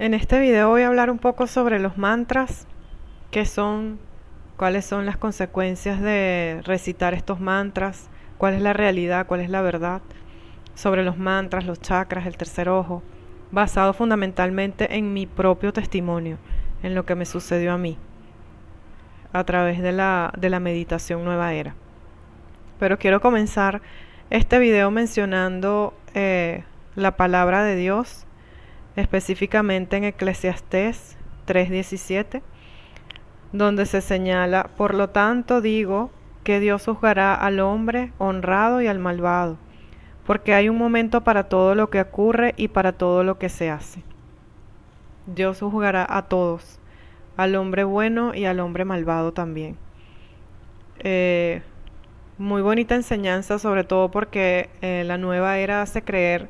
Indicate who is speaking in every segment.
Speaker 1: En este video voy a hablar un poco sobre los mantras, qué son, cuáles son las consecuencias de recitar estos mantras, cuál es la realidad, cuál es la verdad sobre los mantras, los chakras, el tercer ojo, basado fundamentalmente en mi propio testimonio, en lo que me sucedió a mí, a través de la meditación Nueva Era. Pero quiero comenzar este video mencionando la palabra de Dios, específicamente en Eclesiastés 3:17, donde se señala: por lo tanto digo que Dios juzgará al hombre honrado y al malvado, porque hay un momento para todo lo que ocurre y para todo lo que se hace. Dios juzgará a todos, al hombre bueno y al hombre malvado también. Muy bonita enseñanza, sobre todo porque la nueva era hace creer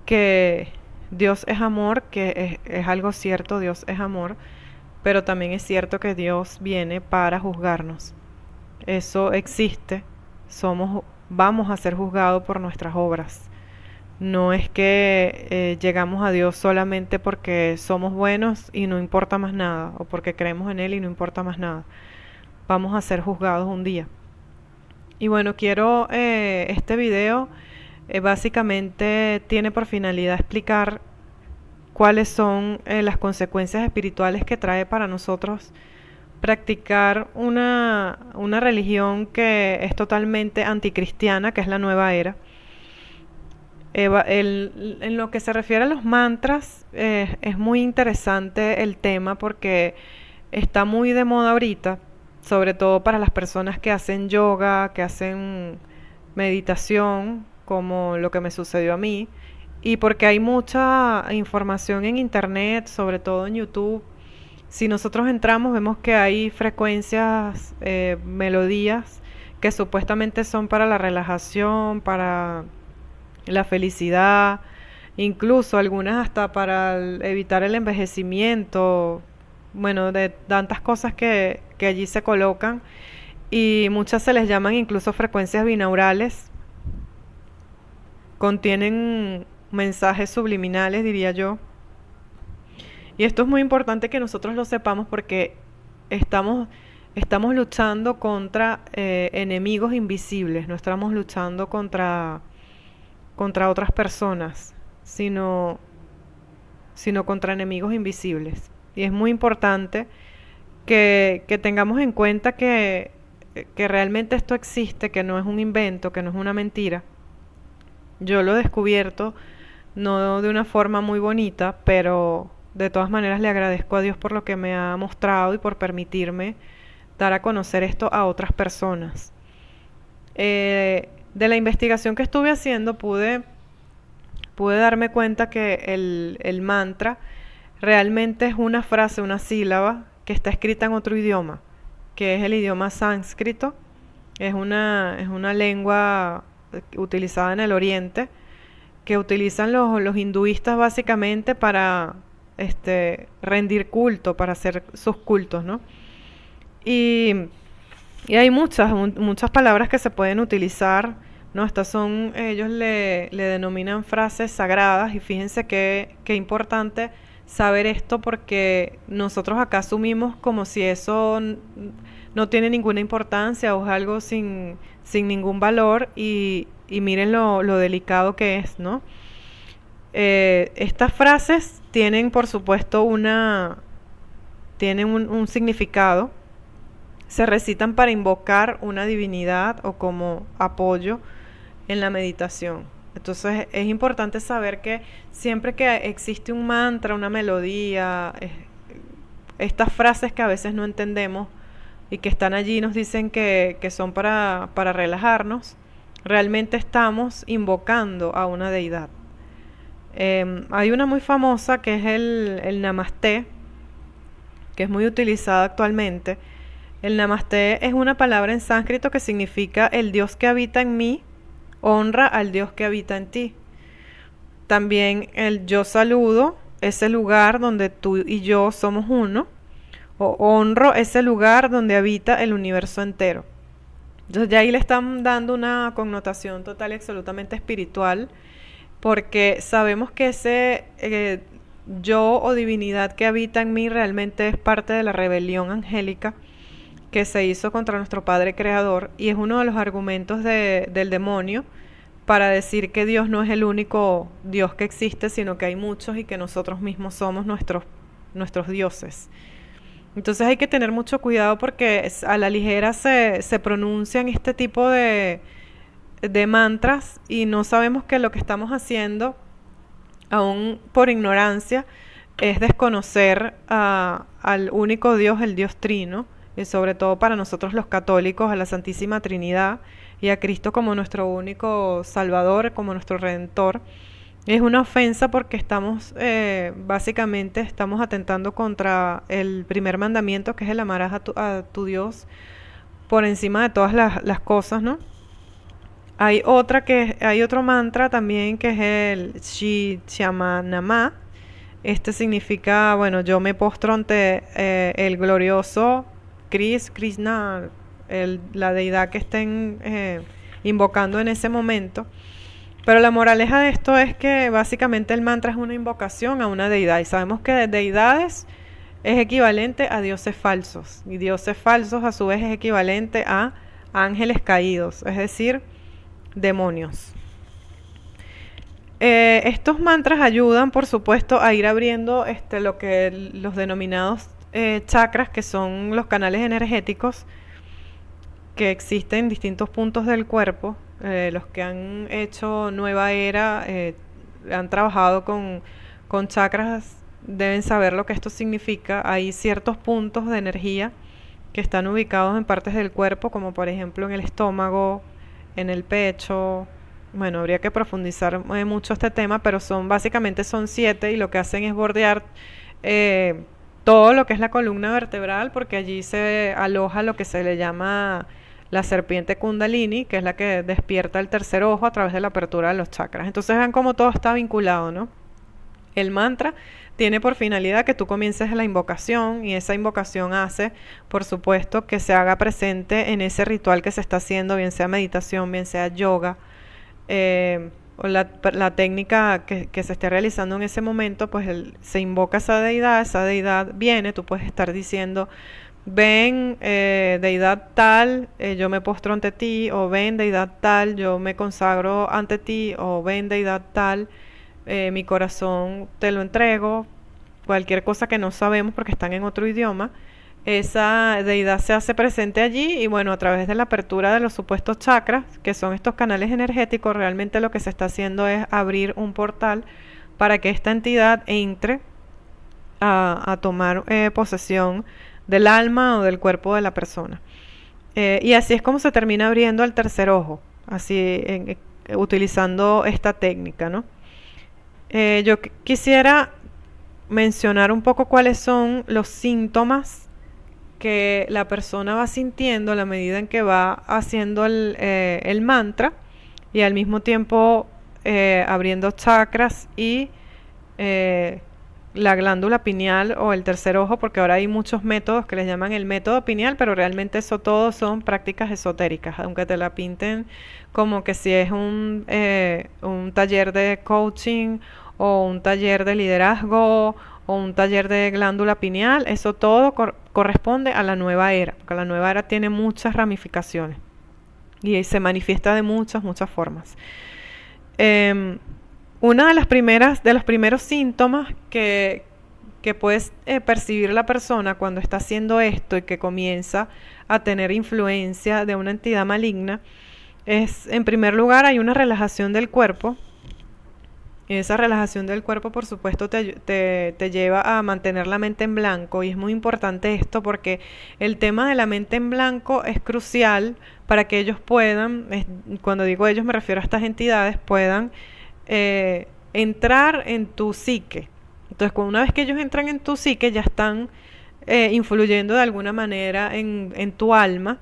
Speaker 1: que Dios es amor, que es algo cierto, Dios es amor, pero también es cierto que Dios viene para juzgarnos. Eso existe, vamos a ser juzgados por nuestras obras. No es que llegamos a Dios solamente porque somos buenos y no importa más nada, o porque creemos en Él y no importa más nada. Vamos a ser juzgados un día. Y bueno, este video básicamente tiene por finalidad explicar cuáles son las consecuencias espirituales que trae para nosotros practicar una religión que es totalmente anticristiana, que es la nueva era. En lo que se refiere a los mantras, es muy interesante el tema porque está muy de moda ahorita, sobre todo para las personas que hacen yoga, que hacen meditación, como lo que me sucedió a mí, y porque hay mucha información en internet, sobre todo en YouTube. Si nosotros entramos, vemos que hay frecuencias, melodías que supuestamente son para la relajación, para la felicidad, incluso algunas hasta para evitar el envejecimiento, bueno, de tantas cosas que allí se colocan, y muchas se les llaman incluso frecuencias binaurales. Contienen mensajes subliminales, diría yo. Y esto es muy importante que nosotros lo sepamos porque estamos luchando contra enemigos invisibles, no estamos luchando contra otras personas, sino contra enemigos invisibles. Y es muy importante que tengamos en cuenta que realmente esto existe, que no es un invento, que no es una mentira. Yo lo he descubierto, no de una forma muy bonita, pero de todas maneras le agradezco a Dios por lo que me ha mostrado y por permitirme dar a conocer esto a otras personas. De la investigación que estuve haciendo pude darme cuenta que el mantra realmente es una frase, una sílaba que está escrita en otro idioma, que es el idioma sánscrito. Es una lengua utilizada en el Oriente, que utilizan los hinduistas básicamente para rendir culto, para hacer sus cultos, ¿no? Y, y hay muchas palabras que se pueden utilizar, ¿no? Ellos le denominan frases sagradas, y fíjense qué importante saber esto, porque nosotros acá asumimos como si eso no tiene ninguna importancia o es algo sin ningún valor, y miren lo delicado que es, ¿no? Estas frases tienen, por supuesto, tienen un significado. Se recitan para invocar una divinidad o como apoyo en la meditación. Entonces es importante saber que siempre que existe un mantra, una melodía, estas frases que a veces no entendemos y que están allí nos dicen que son para relajarnos, realmente estamos invocando a una deidad. Hay una muy famosa que es el Namasté, que es muy utilizada actualmente. El Namasté es una palabra en sánscrito que significa el Dios que habita en mí, honra al Dios que habita en ti. También el yo saludo ese lugar donde tú y yo somos uno, o honro ese lugar donde habita el universo entero. Entonces ya ahí le están dando una connotación total y absolutamente espiritual, porque sabemos que yo o divinidad que habita en mí realmente es parte de la rebelión angélica que se hizo contra nuestro Padre Creador, y es uno de los argumentos del demonio para decir que Dios no es el único Dios que existe, sino que hay muchos y que nosotros mismos somos nuestros dioses. Entonces hay que tener mucho cuidado porque a la ligera se pronuncian este tipo de mantras y no sabemos que lo que estamos haciendo, aún por ignorancia, es desconocer al único Dios, el Dios Trino, y sobre todo para nosotros los católicos, a la Santísima Trinidad y a Cristo como nuestro único Salvador, como nuestro Redentor. Es una ofensa porque básicamente estamos atentando contra el primer mandamiento, que es el amarás a tu Dios por encima de todas las cosas, ¿no? Hay otro mantra también que es el Shichamanama. Este significa, bueno, yo me postro ante el glorioso Krishna, la deidad que estén invocando en ese momento. Pero la moraleja de esto es que básicamente el mantra es una invocación a una deidad. Y sabemos que deidades es equivalente a dioses falsos. Y dioses falsos a su vez es equivalente a ángeles caídos, es decir, demonios. Estos mantras ayudan, por supuesto, a ir abriendo lo que los denominados chakras, que son los canales energéticos que existen en distintos puntos del cuerpo. Los que han hecho Nueva Era, han trabajado con chakras, deben saber lo que esto significa. Hay ciertos puntos de energía que están ubicados en partes del cuerpo, como por ejemplo en el estómago, en el pecho. Bueno, habría que profundizar mucho este tema, pero básicamente son 7 y lo que hacen es bordear todo lo que es la columna vertebral, porque allí se aloja lo que se le llama la serpiente Kundalini, que es la que despierta el tercer ojo a través de la apertura de los chakras. Entonces vean cómo todo está vinculado, ¿no? El mantra tiene por finalidad que tú comiences la invocación, y esa invocación hace, por supuesto, que se haga presente en ese ritual que se está haciendo, bien sea meditación, bien sea yoga, o la técnica que se esté realizando en ese momento. Pues se invoca esa deidad viene, tú puedes estar diciendo: ven, deidad tal, yo me postro ante ti, o ven, deidad tal, yo me consagro ante ti, o ven, deidad tal, mi corazón te lo entrego. Cualquier cosa que no sabemos porque están en otro idioma, esa deidad se hace presente allí, y bueno, a través de la apertura de los supuestos chakras, que son estos canales energéticos, realmente lo que se está haciendo es abrir un portal para que esta entidad entre a tomar posesión del alma o del cuerpo de la persona. Y así es como se termina abriendo el tercer ojo, así utilizando esta técnica, ¿no? Yo quisiera mencionar un poco cuáles son los síntomas que la persona va sintiendo a la medida en que va haciendo el mantra, y al mismo tiempo abriendo chakras y la glándula pineal o el tercer ojo, porque ahora hay muchos métodos que les llaman el método pineal, pero realmente eso todo son prácticas esotéricas, aunque te la pinten como que si es un taller de coaching o un taller de liderazgo o un taller de glándula pineal. Eso todo corresponde a la nueva era, porque la nueva era tiene muchas ramificaciones y se manifiesta de muchas formas. Una de los primeros síntomas que puedes percibir la persona cuando está haciendo esto y que comienza a tener influencia de una entidad maligna es, en primer lugar, hay una relajación del cuerpo. Esa relajación del cuerpo, por supuesto, te lleva a mantener la mente en blanco, y es muy importante esto porque el tema de la mente en blanco es crucial para que ellos puedan, cuando digo ellos me refiero a estas entidades, puedan entrar en tu psique. Entonces, una vez que ellos entran en tu psique, ya están influyendo de alguna manera en tu alma.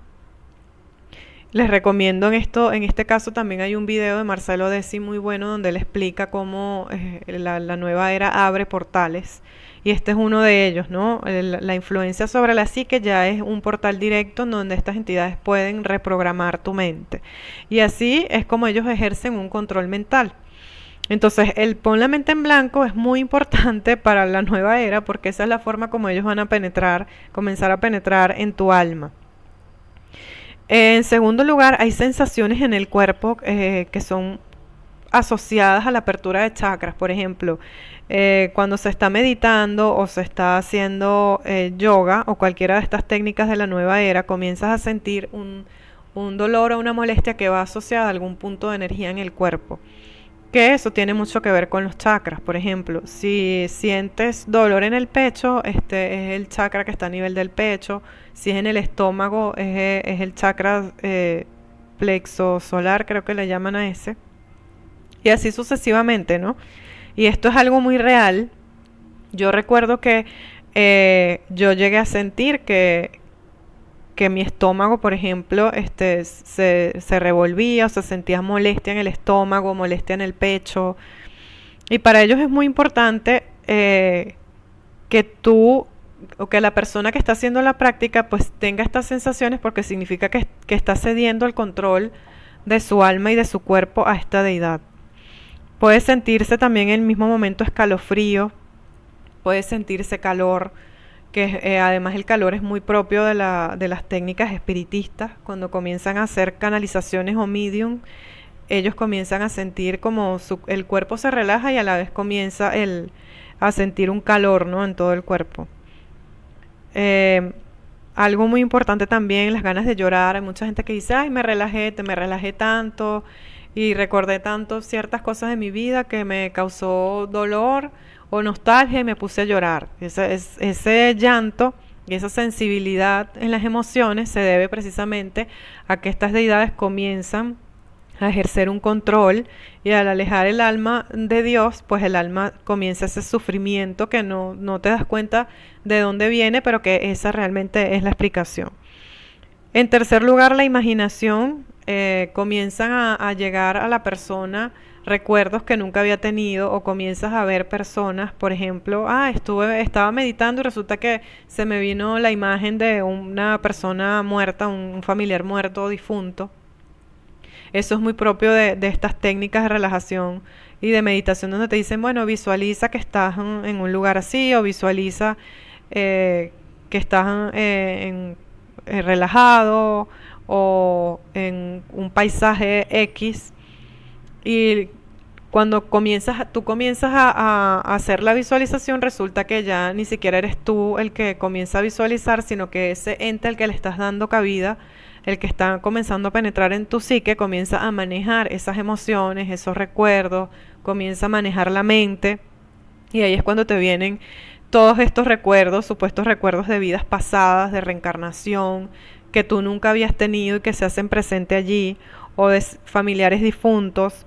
Speaker 1: Les recomiendo en este caso también hay un video de Marcelo Desi muy bueno, donde él explica cómo la nueva era abre portales, y este es uno de ellos, ¿no? La influencia sobre la psique ya es un portal directo en donde estas entidades pueden reprogramar tu mente, y así es como ellos ejercen un control mental. Entonces, el pon la mente en blanco es muy importante para la nueva era porque esa es la forma como ellos van a penetrar, comenzar a penetrar en tu alma. En segundo lugar, hay sensaciones en el cuerpo que son asociadas a la apertura de chakras. Por ejemplo, cuando se está meditando o se está haciendo yoga o cualquiera de estas técnicas de la nueva era, comienzas a sentir un dolor o una molestia que va asociada a algún punto de energía en el cuerpo. Que eso tiene mucho que ver con los chakras. Por ejemplo, si sientes dolor en el pecho, este es el chakra que está a nivel del pecho. Si es en el estómago, es el chakra plexo solar, creo que le llaman a ese. Y así sucesivamente, ¿no? Y esto es algo muy real. Yo recuerdo que yo llegué a sentir que mi estómago, por ejemplo, se revolvía o se sentía molestia en el estómago, molestia en el pecho. Y para ellos es muy importante que tú o que la persona que está haciendo la práctica pues tenga estas sensaciones porque significa que está cediendo el control de su alma y de su cuerpo a esta deidad. Puede sentirse también en el mismo momento escalofrío, puede sentirse calor, que además el calor es muy propio de las técnicas espiritistas. Cuando comienzan a hacer canalizaciones o medium, ellos comienzan a sentir como el cuerpo se relaja y a la vez comienza a sentir un calor, ¿no? En todo el cuerpo. Eh, Algo muy importante también, las ganas de llorar. Hay mucha gente que dice, ay, me relajé tanto y recordé tanto ciertas cosas de mi vida que me causó dolor o nostalgia y me puse a llorar. Ese llanto y esa sensibilidad en las emociones se debe precisamente a que estas deidades comienzan a ejercer un control y al alejar el alma de Dios, pues el alma comienza ese sufrimiento que no te das cuenta de dónde viene, pero que esa realmente es la explicación. En tercer lugar, la imaginación. Comienzan a llegar a la persona recuerdos que nunca había tenido o comienzas a ver personas, por ejemplo, estaba meditando y resulta que se me vino la imagen de una persona muerta, un familiar muerto o difunto. Eso es muy propio de estas técnicas de relajación y de meditación donde te dicen, bueno, visualiza que estás en un lugar así o visualiza que estás relajado o en un paisaje X y cuando tú comienzas a hacer la visualización resulta que ya ni siquiera eres tú el que comienza a visualizar, sino que ese ente al que le estás dando cabida, el que está comenzando a penetrar en tu psique, comienza a manejar esas emociones, esos recuerdos, comienza a manejar la mente y ahí es cuando te vienen todos estos recuerdos, supuestos recuerdos de vidas pasadas, de reencarnación, que tú nunca habías tenido y que se hacen presente allí, o de familiares difuntos,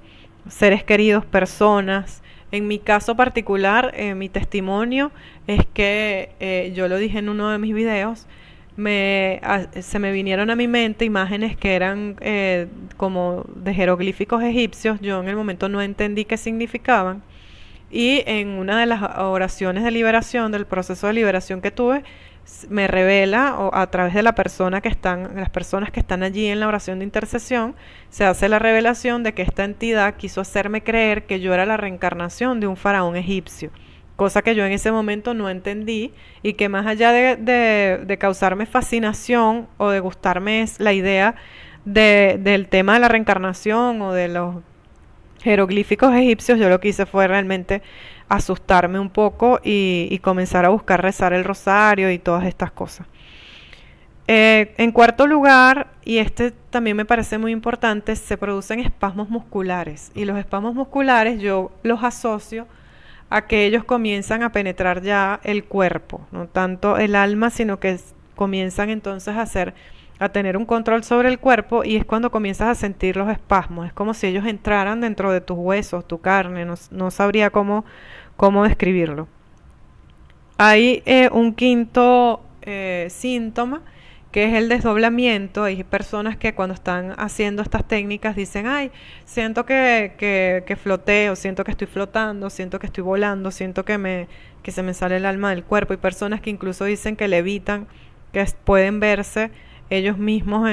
Speaker 1: seres queridos, personas. En mi caso particular, mi testimonio es que yo lo dije en uno de mis videos, se me vinieron a mi mente imágenes que eran como de jeroglíficos egipcios. Yo en el momento no entendí qué significaban y en una de las oraciones de liberación, del proceso de liberación que tuve, me revela o a través de las personas que están allí en la oración de intercesión, se hace la revelación de que esta entidad quiso hacerme creer que yo era la reencarnación de un faraón egipcio, cosa que yo en ese momento no entendí y que más allá de causarme fascinación o de gustarme la idea del tema de la reencarnación o de los jeroglíficos egipcios, yo lo que hice fue realmente asustarme un poco y comenzar a buscar rezar el rosario y todas estas cosas. En cuarto lugar, y este también me parece muy importante, se producen espasmos musculares. Y los espasmos musculares yo los asocio a que ellos comienzan a penetrar ya el cuerpo, no tanto el alma, sino que comienzan entonces a tener un control sobre el cuerpo y es cuando comienzas a sentir los espasmos. Es como si ellos entraran dentro de tus huesos, tu carne, no sabría cómo describirlo. Hay un quinto síntoma que es el desdoblamiento. Hay personas que cuando están haciendo estas técnicas dicen, ay, siento que floteo, siento que estoy flotando, siento que estoy volando, siento que se me sale el alma del cuerpo. Hay personas que incluso dicen que levitan, que pueden verse ellos mismos,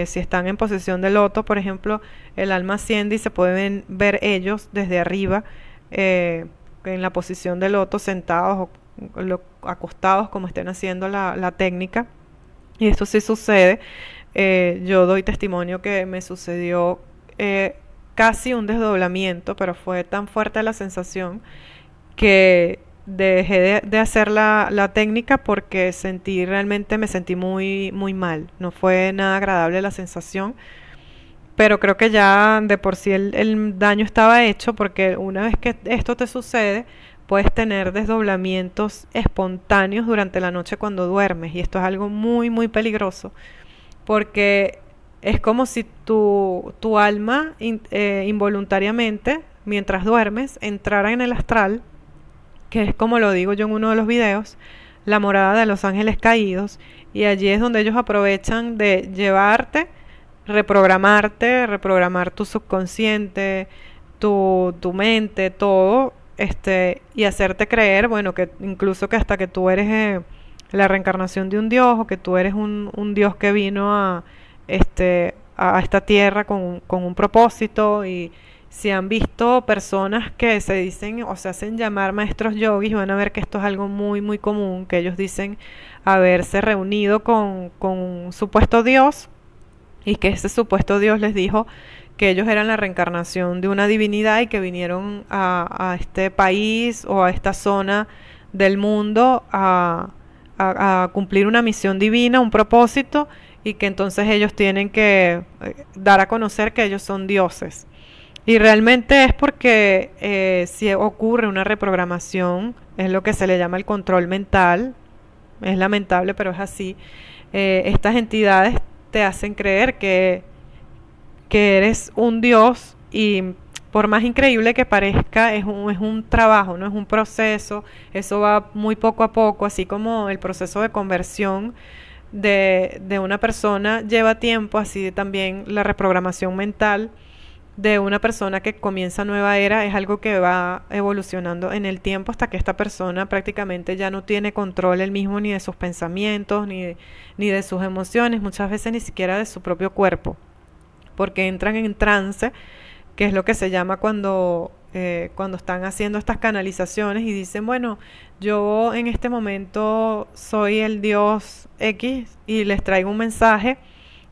Speaker 1: si están en posición de loto, por ejemplo, el alma asciende y se pueden ver ellos desde arriba, en la posición de loto, sentados o acostados, como estén haciendo la técnica. Y esto sí sucede. Yo doy testimonio que me sucedió casi un desdoblamiento, pero fue tan fuerte la sensación que dejé de hacer la técnica porque realmente me sentí muy, muy mal. No fue nada agradable la sensación, pero creo que ya de por sí el daño estaba hecho, porque una vez que esto te sucede, puedes tener desdoblamientos espontáneos durante la noche cuando duermes, y esto es algo muy, muy peligroso, porque es como si tu alma involuntariamente, mientras duermes, entrara en el astral, que es, como lo digo yo en uno de los videos, la morada de los ángeles caídos, y allí es donde ellos aprovechan de llevarte, reprogramar tu subconsciente, tu mente, todo, y hacerte creer, bueno, que incluso que hasta que tú eres la reencarnación de un dios, o que tú eres un dios que vino a esta tierra con un propósito. Y si han visto personas que se dicen o se hacen llamar maestros yogis, van a ver que esto es algo muy, muy común, que ellos dicen haberse reunido con un supuesto dios, y que ese supuesto dios les dijo que ellos eran la reencarnación de una divinidad y que vinieron a este país o a esta zona del mundo a cumplir una misión divina, un propósito, y que entonces ellos tienen que dar a conocer que ellos son dioses. Y realmente es porque si ocurre una reprogramación, es lo que se le llama el control mental. Es lamentable, pero es así. Estas entidades te hacen creer que eres un dios, y por más increíble que parezca, es un trabajo, no es un proceso. Eso va muy poco a poco, así como el proceso de conversión de una persona lleva tiempo, así también la reprogramación mental de una persona que comienza nueva era es algo que va evolucionando en el tiempo, hasta que esta persona prácticamente ya no tiene control él mismo, ni de sus pensamientos, ni de sus emociones, muchas veces ni siquiera de su propio cuerpo, porque entran en trance, que es lo que se llama cuando están haciendo estas canalizaciones y dicen, bueno, yo en este momento soy el dios X y les traigo un mensaje.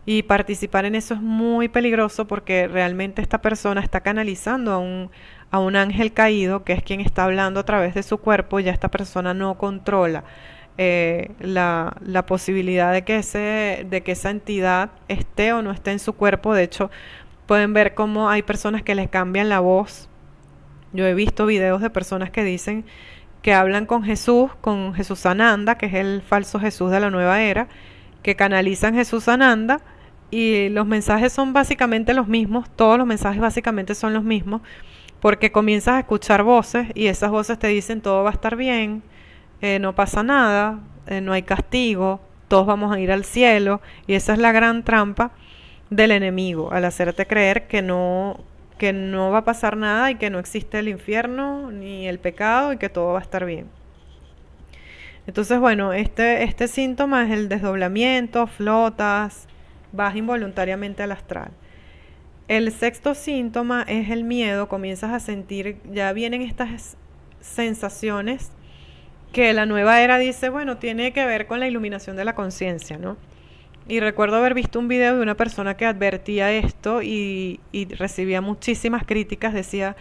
Speaker 1: Y participar en eso es muy peligroso, porque realmente esta persona está canalizando a un ángel caído, que es quien está hablando a través de su cuerpo, y ya esta persona no controla la posibilidad de que esa entidad esté o no esté en su cuerpo. De hecho, pueden ver cómo hay personas que les cambian la voz. Yo he visto videos de personas que dicen que hablan con Jesús Ananda, que es el falso Jesús de la nueva era, que canalizan Jesús Ananda, y los mensajes son básicamente los mismos, todos los mensajes básicamente son los mismos, porque comienzas a escuchar voces, y esas voces te dicen todo va a estar bien, no pasa nada, no hay castigo, todos vamos a ir al cielo. Y esa es la gran trampa del enemigo, al hacerte creer que no va a pasar nada, y que no existe el infierno ni el pecado, y que todo va a estar bien. Entonces, bueno, este síntoma es el desdoblamiento, flotas, vas involuntariamente al astral. El sexto síntoma es el miedo. Comienzas a sentir, ya vienen estas sensaciones que la nueva era dice, bueno, tiene que ver con la iluminación de la conciencia, ¿no? Y recuerdo haber visto un video de una persona que advertía esto y recibía muchísimas críticas. Decía,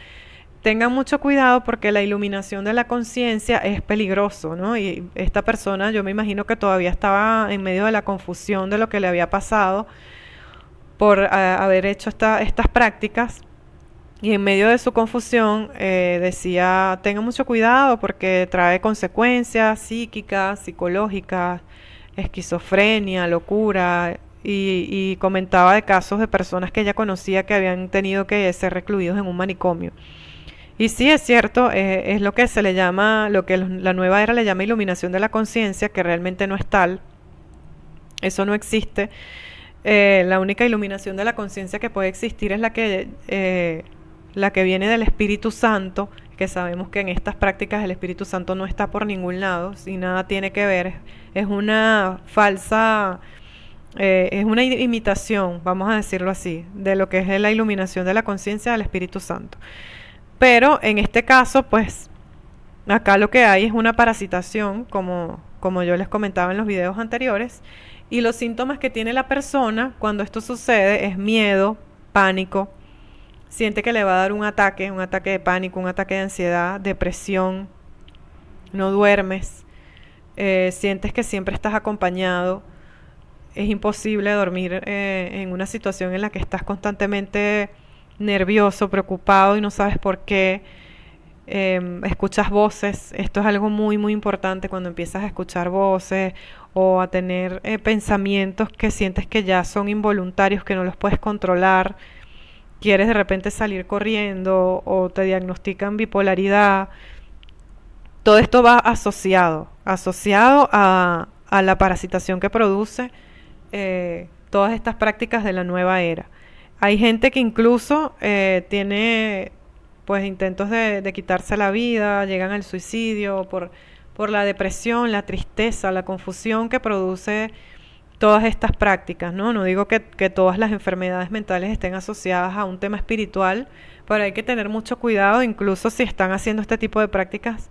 Speaker 1: tengan mucho cuidado porque la iluminación de la conciencia es peligroso, ¿no? Y esta persona, yo me imagino que todavía estaba en medio de la confusión de lo que le había pasado por haber hecho estas prácticas. Y en medio de su confusión decía, tengan mucho cuidado porque trae consecuencias psíquicas, psicológicas, esquizofrenia, locura. Y comentaba de casos de personas que ella conocía que habían tenido que ser recluidos en un manicomio. Y sí, es cierto, es lo que se le llama, lo que la nueva era le llama iluminación de la conciencia, que realmente no es tal. Eso no existe. La única iluminación de la conciencia que puede existir es la que viene del Espíritu Santo, que sabemos que en estas prácticas el Espíritu Santo no está por ningún lado, y nada tiene que ver. Es una falsa Es una imitación, vamos a decirlo así, de lo que es la iluminación de la conciencia del Espíritu Santo. Pero en este caso, pues, acá lo que hay es una parasitación, como yo les comentaba en los videos anteriores, y los síntomas que tiene la persona cuando esto sucede es miedo, pánico, siente que le va a dar un ataque de pánico, un ataque de ansiedad, depresión, no duermes, sientes que siempre estás acompañado, es imposible dormir en una situación en la que estás constantemente nervioso, preocupado y no sabes por qué. Escuchas voces, esto es algo muy muy importante cuando empiezas a escuchar voces o a tener pensamientos que sientes que ya son involuntarios, que no los puedes controlar, quieres de repente salir corriendo o te diagnostican bipolaridad. Todo esto va asociado a la parasitación que produce todas estas prácticas de la nueva era. Hay gente que incluso tiene pues intentos de quitarse la vida, llegan al suicidio por la depresión, la tristeza, la confusión que produce todas estas prácticas, ¿no? No digo que todas las enfermedades mentales estén asociadas a un tema espiritual, pero hay que tener mucho cuidado, incluso si están haciendo este tipo de prácticas,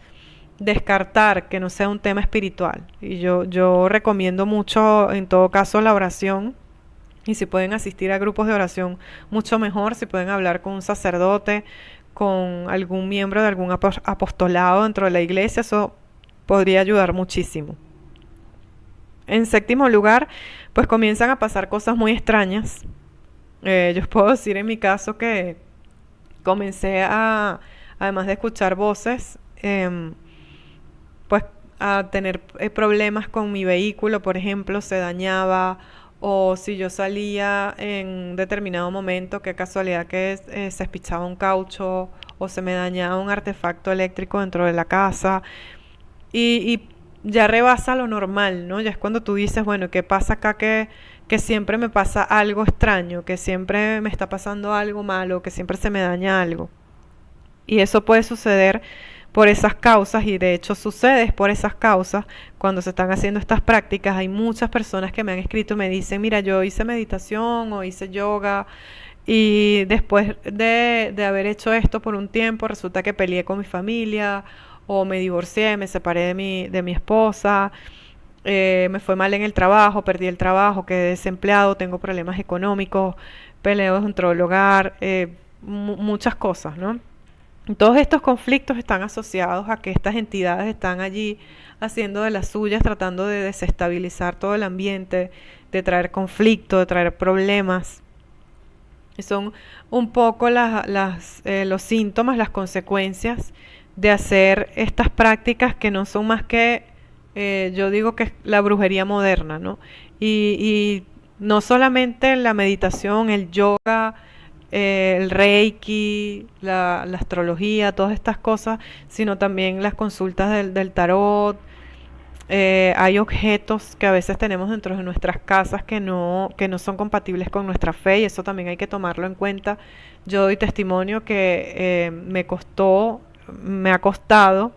Speaker 1: descartar que no sea un tema espiritual. Y yo recomiendo mucho, en todo caso, la oración. Y si pueden asistir a grupos de oración, mucho mejor. Si pueden hablar con un sacerdote, con algún miembro de algún apostolado dentro de la iglesia, eso podría ayudar muchísimo. En séptimo lugar, pues comienzan a pasar cosas muy extrañas. Yo os puedo decir en mi caso que comencé además de escuchar voces, pues a tener problemas con mi vehículo, por ejemplo, se dañaba, o si yo salía en determinado momento, qué casualidad que se espichaba un caucho o se me dañaba un artefacto eléctrico dentro de la casa y ya rebasa lo normal, ¿no? Ya es cuando tú dices, bueno, ¿qué pasa acá que siempre me pasa algo extraño, que siempre me está pasando algo malo, que siempre se me daña algo? Y eso puede suceder por esas causas, y de hecho sucede por esas causas. Cuando se están haciendo estas prácticas, hay muchas personas que me han escrito y me dicen, mira, yo hice meditación o hice yoga y después de haber hecho esto por un tiempo, resulta que peleé con mi familia o me divorcié, me separé de mi esposa, me fue mal en el trabajo, perdí el trabajo, quedé desempleado, tengo problemas económicos, peleo dentro del hogar, muchas cosas, ¿no? Todos estos conflictos están asociados a que estas entidades están allí haciendo de las suyas, tratando de desestabilizar todo el ambiente, de traer conflicto, de traer problemas. Y son un poco los síntomas, las consecuencias de hacer estas prácticas que no son más que, yo digo que es la brujería moderna, ¿no? Y no solamente la meditación, el yoga, el reiki, la astrología, todas estas cosas, sino también las consultas del tarot. Hay objetos que a veces tenemos dentro de nuestras casas que no son compatibles con nuestra fe, y eso también hay que tomarlo en cuenta. Yo doy testimonio que me ha costado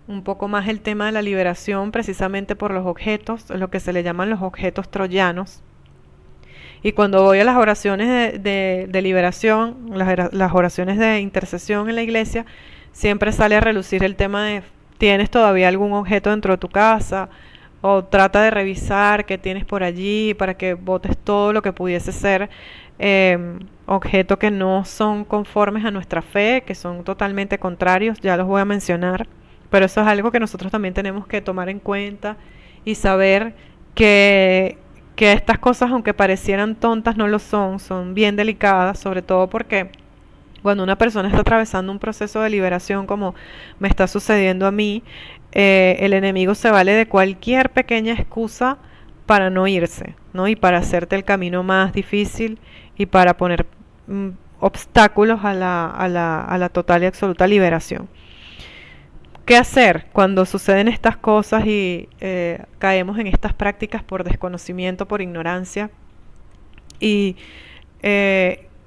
Speaker 1: un poco más el tema de la liberación, precisamente por los objetos, lo que se le llaman los objetos troyanos. Y cuando voy a las oraciones de liberación, las oraciones de intercesión en la iglesia, siempre sale a relucir el tema de, ¿tienes todavía algún objeto dentro de tu casa? O trata de revisar qué tienes por allí para que botes todo lo que pudiese ser objetos que no son conformes a nuestra fe, que son totalmente contrarios, ya los voy a mencionar. Pero eso es algo que nosotros también tenemos que tomar en cuenta y saber que estas cosas, aunque parecieran tontas, no lo son bien delicadas, sobre todo porque cuando una persona está atravesando un proceso de liberación como me está sucediendo a mí, el enemigo se vale de cualquier pequeña excusa para no irse, ¿no? Y para hacerte el camino más difícil y para poner obstáculos a la total y absoluta liberación. ¿Qué hacer cuando suceden estas cosas y caemos en estas prácticas por desconocimiento, por ignorancia? Y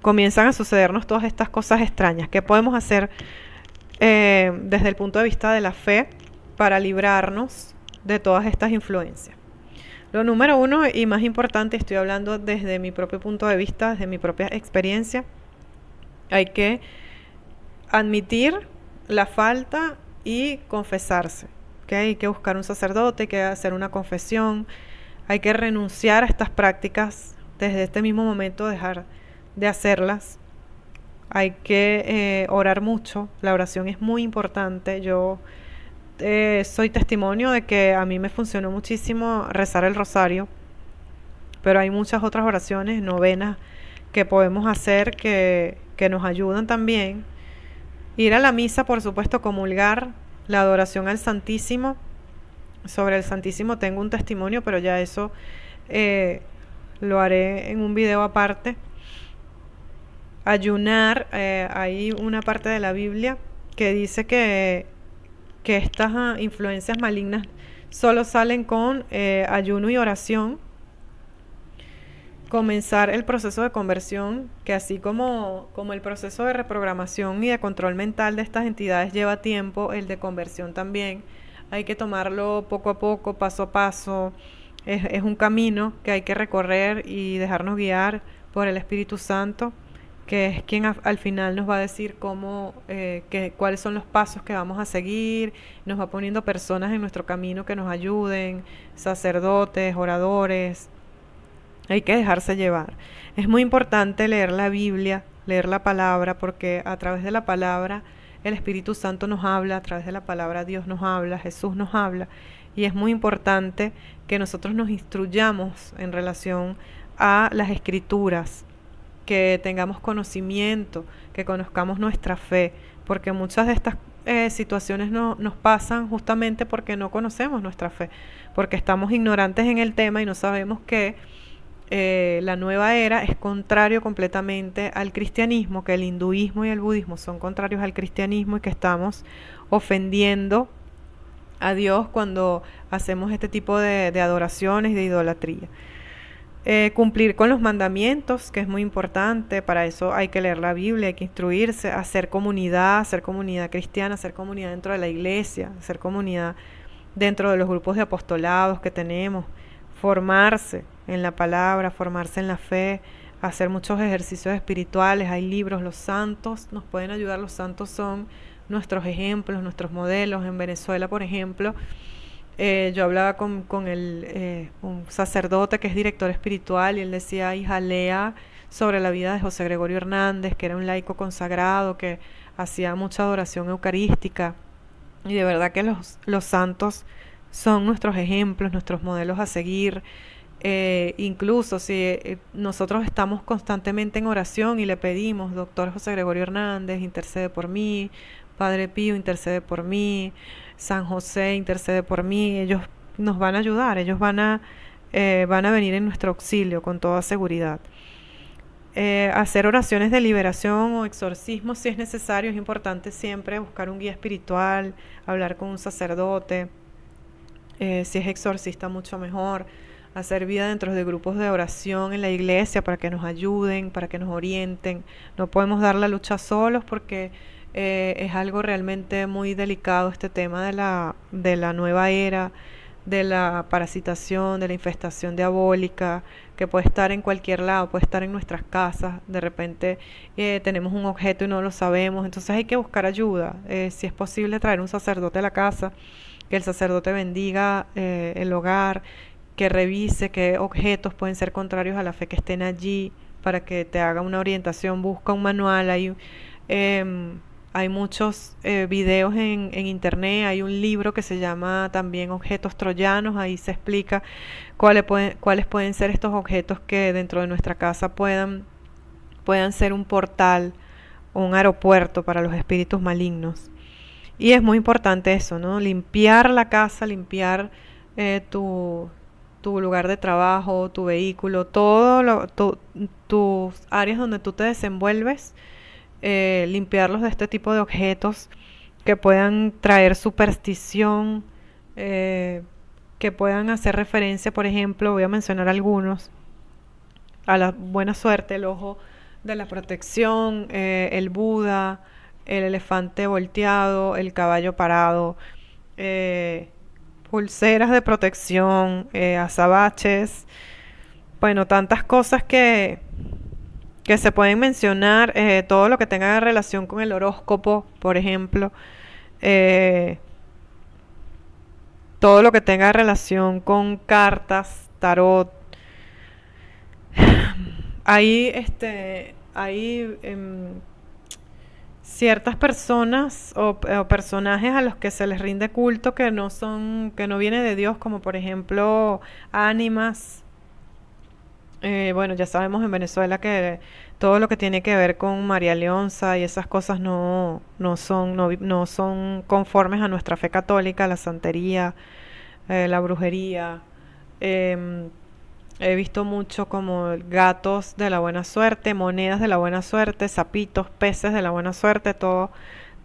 Speaker 1: comienzan a sucedernos todas estas cosas extrañas. ¿Qué podemos hacer desde el punto de vista de la fe para librarnos de todas estas influencias? Lo número uno y más importante, estoy hablando desde mi propio punto de vista, desde mi propia experiencia, hay que admitir la falta y confesarse. ¿Okay? Hay que buscar un sacerdote, hay que hacer una confesión, hay que renunciar a estas prácticas desde este mismo momento, dejar de hacerlas. Hay que orar mucho, la oración es muy importante. Yo soy testimonio de que a mí me funcionó muchísimo rezar el rosario, pero hay muchas otras oraciones, novenas que podemos hacer que nos ayudan también. Ir a la misa, por supuesto, comulgar, la adoración al Santísimo. Sobre el Santísimo tengo un testimonio, pero ya eso lo haré en un video aparte. Ayunar, hay una parte de la Biblia que dice que estas influencias malignas solo salen con ayuno y oración. Comenzar el proceso de conversión, que así como el proceso de reprogramación y de control mental de estas entidades lleva tiempo, el de conversión también. Hay que tomarlo poco a poco, paso a paso. Es un camino que hay que recorrer y dejarnos guiar por el Espíritu Santo, que es quien al final nos va a decir cuáles son los pasos que vamos a seguir. Nos va poniendo personas en nuestro camino que nos ayuden, sacerdotes, oradores. Hay que dejarse llevar. Es muy importante leer la Biblia, leer la palabra, porque a través de la palabra el Espíritu Santo nos habla, a través de la palabra Dios nos habla, Jesús nos habla. Y es muy importante que nosotros nos instruyamos en relación a las Escrituras, que tengamos conocimiento, que conozcamos nuestra fe, porque muchas de estas situaciones nos pasan justamente porque no conocemos nuestra fe, porque estamos ignorantes en el tema y no sabemos que la nueva era es contrario completamente al cristianismo, que el hinduismo y el budismo son contrarios al cristianismo y que estamos ofendiendo a Dios cuando hacemos este tipo de adoraciones y de idolatría. Cumplir con los mandamientos, que es muy importante. Para eso hay que leer la Biblia, hay que instruirse, hacer comunidad cristiana, hacer comunidad dentro de la iglesia, hacer comunidad dentro de los grupos de apostolados que tenemos, formarse en la palabra, formarse en la fe, hacer muchos ejercicios espirituales. Hay libros, los santos nos pueden ayudar. Los santos son nuestros ejemplos, nuestros modelos. En Venezuela, por ejemplo, yo hablaba con un sacerdote que es director espiritual, y él decía: hija, lea sobre la vida de José Gregorio Hernández, que era un laico consagrado, que hacía mucha adoración eucarística. Y de verdad que los santos son nuestros ejemplos, nuestros modelos a seguir. Incluso si nosotros estamos constantemente en oración y le pedimos: doctor José Gregorio Hernández, intercede por mí; Padre Pío, intercede por mí; San José, intercede por mí. Ellos nos van a ayudar, ellos van a venir en nuestro auxilio con toda seguridad. Hacer oraciones de liberación o exorcismo si es necesario. Es importante siempre buscar un guía espiritual, hablar con un sacerdote. Si es exorcista, mucho mejor. Hacer vida dentro de grupos de oración en la iglesia para que nos ayuden, para que nos orienten. No podemos dar la lucha solos porque es algo realmente muy delicado, este tema de la nueva era, de la parasitación, de la infestación diabólica, que puede estar en cualquier lado, puede estar en nuestras casas. De repente tenemos un objeto y no lo sabemos, entonces hay que buscar ayuda. Si es posible, traer un sacerdote a la casa, que el sacerdote bendiga el hogar, que revise qué objetos pueden ser contrarios a la fe que estén allí, para que te haga una orientación. Busca un manual. Hay muchos videos en internet. Hay un libro que se llama también Objetos Troyanos. Ahí se explica cuáles pueden ser estos objetos que dentro de nuestra casa puedan ser un portal o un aeropuerto para los espíritus malignos. Y es muy importante eso, ¿no? Limpiar la casa, limpiar tu lugar de trabajo, tu vehículo, tus áreas donde tú te desenvuelves. Limpiarlos de este tipo de objetos que puedan traer superstición, que puedan hacer referencia, por ejemplo, voy a mencionar algunos: a la buena suerte, el ojo de la protección, el Buda, el elefante volteado, el caballo parado. pulseras de protección, azabaches, bueno, tantas cosas que se pueden mencionar, todo lo que tenga relación con el horóscopo, por ejemplo, eh, todo lo que tenga relación con cartas, tarot. Hay ciertas personas o personajes a los que se les rinde culto que no viene de Dios, como por ejemplo ánimas. Bueno, ya sabemos en Venezuela que todo lo que tiene que ver con María Leonza y esas cosas no son conformes a nuestra fe católica, la santería, la brujería. Em, He visto mucho como gatos de la buena suerte, monedas de la buena suerte, sapitos, peces de la buena suerte, todos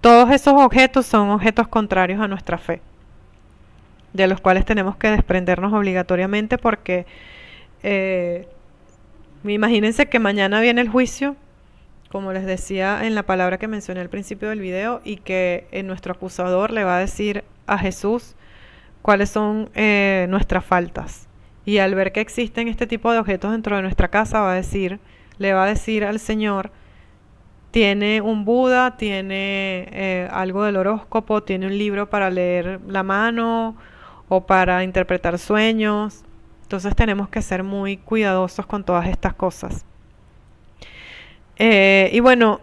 Speaker 1: esos objetos son objetos contrarios a nuestra fe, de los cuales tenemos que desprendernos obligatoriamente porque eh, imagínense que mañana viene el juicio, como les decía en la palabra que mencioné al principio del video, y que nuestro acusador le va a decir a Jesús cuáles son nuestras faltas. Y al ver que existen este tipo de objetos dentro de nuestra casa, le va a decir al Señor, tiene un Buda, tiene algo del horóscopo, tiene un libro para leer la mano o para interpretar sueños. Entonces tenemos que ser muy cuidadosos con todas estas cosas. Y bueno,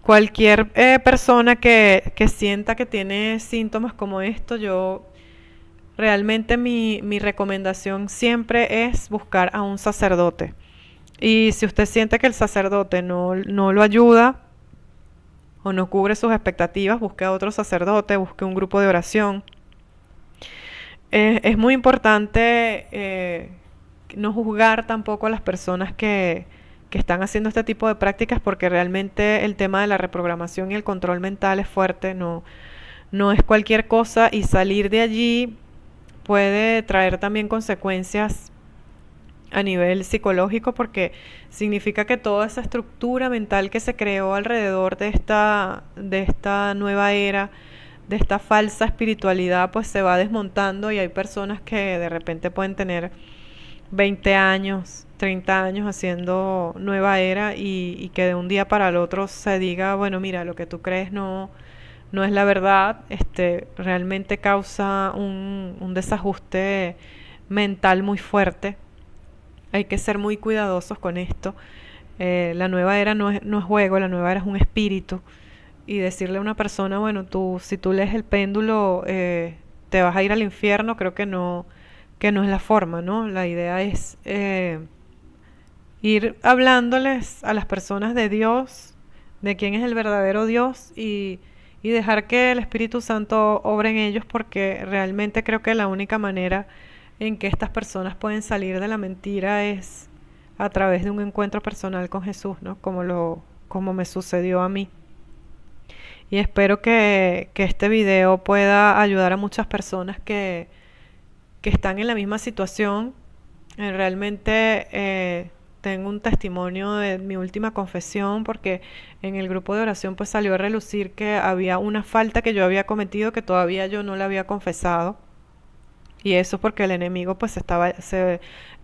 Speaker 1: cualquier persona que sienta que tiene síntomas como esto, realmente mi recomendación siempre es buscar a un sacerdote. Y si usted siente que el sacerdote no lo ayuda o no cubre sus expectativas, busque a otro sacerdote, busque un grupo de oración. Es muy importante no juzgar tampoco a las personas que están haciendo este tipo de prácticas, porque realmente el tema de la reprogramación y el control mental es fuerte, no es cualquier cosa, y salir de allí puede traer también consecuencias a nivel psicológico, porque significa que toda esa estructura mental que se creó alrededor de esta nueva era, de esta falsa espiritualidad, pues se va desmontando, y hay personas que de repente pueden tener 20 años, 30 años haciendo nueva era, y que de un día para el otro se diga, bueno, mira, lo que tú crees no es la verdad. Realmente causa un desajuste mental muy fuerte. Hay que ser muy cuidadosos con esto. La nueva era no es juego, la nueva era es un espíritu. Y decirle a una persona, bueno, si tú lees el péndulo, te vas a ir al infierno, creo que no es la forma, ¿no? La idea es ir hablándoles a las personas de Dios, de quién es el verdadero Dios, y dejar que el Espíritu Santo obre en ellos, porque realmente creo que la única manera en que estas personas pueden salir de la mentira es a través de un encuentro personal con Jesús, ¿no? Como me sucedió a mí. Y espero que este video pueda ayudar a muchas personas que están en la misma situación. Realmente tengo un testimonio de mi última confesión, porque en el grupo de oración pues salió a relucir que había una falta que yo había cometido que todavía yo no la había confesado. Y eso porque el enemigo pues se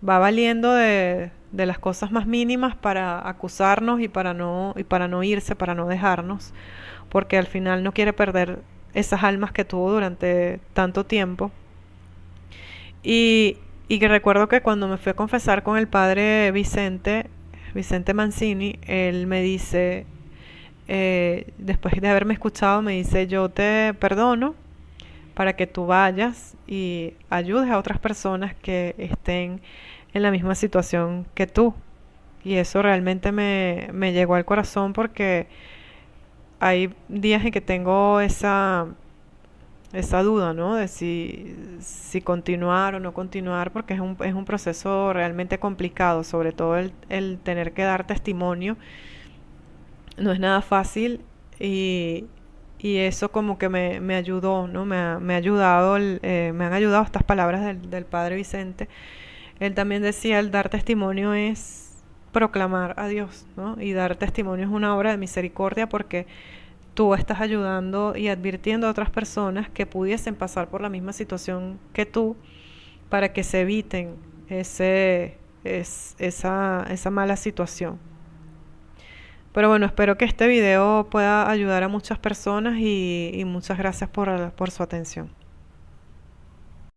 Speaker 1: va valiendo de las cosas más mínimas para acusarnos y para no irse, para no dejarnos, porque al final no quiere perder esas almas que tuvo durante tanto tiempo. Y que recuerdo que cuando me fui a confesar con el padre Vicente Mancini, él me dice, después de haberme escuchado, me dice, yo te perdono para que tú vayas y ayudes a otras personas que estén en la misma situación que tú. Y eso realmente me llegó al corazón, porque hay días en que tengo esa duda, ¿no? De si continuar o no continuar, porque es un proceso realmente complicado, sobre todo el tener que dar testimonio. No es nada fácil, y eso como que me ayudó, ¿no? Me ha ayudado, me han ayudado estas palabras del padre Vicente. Él también decía, el dar testimonio es proclamar a Dios, ¿no? Y dar testimonio es una obra de misericordia, porque tú estás ayudando y advirtiendo a otras personas que pudiesen pasar por la misma situación que tú para que se eviten esa mala situación. Pero bueno, espero que este video pueda ayudar a muchas personas y muchas gracias por su atención.